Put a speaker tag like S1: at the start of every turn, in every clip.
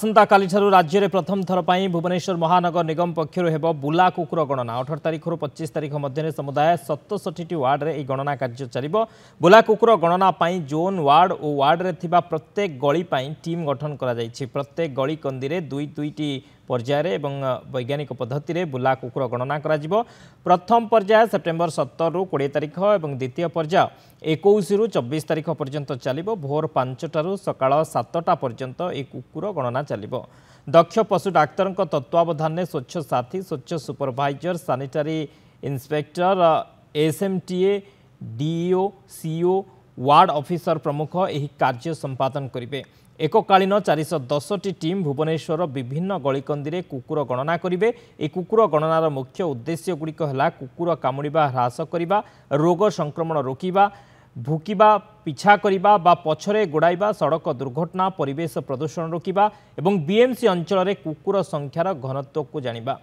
S1: आसंताकाली राज्य में प्रथम थर पर भुवनेश्वर महानगर निगम पक्षर हेब बुला कुकुर गणना 18 तारीख ରୁ 25 तारीख मध्य समुदाय 67 वार्ड में गणना कार्य चलिबो। बुला कुकुर गणना जोन वार्ड और वार्ड रे थिबा प्रत्येक गली टीम गठन करा जायछि। प्रत्येक गली कंदी रे दुईटी पर्यायर एवं वैज्ञानिक पद्धति रे बुला कुकुर गणना करा जिवो। प्रथम पर्याय सेप्टेम्बर 17 ରୁ 20 तारीख और द्वितीय पर्याय 21 ରୁ 24 तारीख पर्यंत चलिबो। भोर 5टारू सकाळ 7टा पर्यंत ए कुकुर गणना चलिबो। दक्ष पशु डाक्तर तत्वावधान में स्वच्छ साथी, स्वच्छ supervisor, sanitary inspector, SMTA, DEO, CO, ward officer प्रमुख यह कार्य संपादन करेंगे। एककालीन 410टी टीम भुवनेश्वर विभिन्न गलिकंदी में कुकुर गणना करेंगे। ए कुकुर गणनार मुख्य उद्देश्य गुड़िक है कुकुर कामुड़ा ह्रास करने, रोग संक्रमण रोकवा, भुकिबा, पिछा करिबा बा पछरे गोड़ाइबा, सड़क दुर्घटना, परिवेश प्रदूषण रोकवा एवं बीएमसी अंचल में कुकुर संख्यार घनत्व को जानिबा।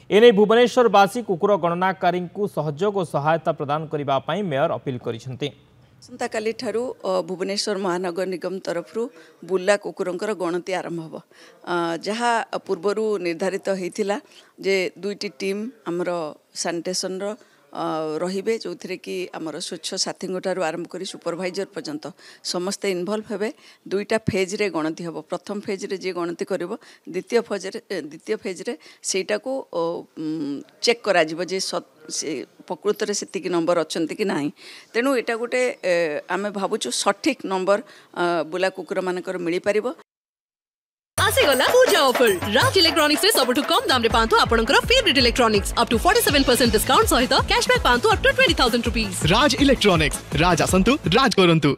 S1: एने भुवनेश्वरवासी कुकुर गणनाकारी को सहयोग और सहायता प्रदान करने मेयर अपील करिसेंती।
S2: आसंताकाली ठारू भुवनेश्वर महानगर निगम तरफरु बुला कुकुरंकर गणति आरंभ हो, जहाँ पूर्वरु निर्धारित होइथिला जे दुईटी टीम आमर सैनिटेशन रहिबे, जो थे कि आमर स्वच्छ साथी ठारू आरंभ करी सुपरभाइजर पर्यंत समस्ते इनवल्व हेबे। दुईटा फेज रे गणति हबो। प्रथम फेज रे जे गणति करिवो, द्वितीय फेज रे सेटा को चेक करा जिवो जे प्रकृत रे सेतिकी नंबर अछंती कि नाही। तेणु एटा गोटे आमे भाबुछु सठिक नंबर बुला कुकुर मानकर मिली परिबो।
S3: आसेगला पूजा ऑफर राज इलेक्ट्रॉनिक्स रे सबटु कम दाम रे पांतु आपनकर favourite electronics up to 47% discount सहित कैशबैक पांतु up to 20,000 rupees.
S4: Raj electronics, Raj आसंतु, राज करंतु।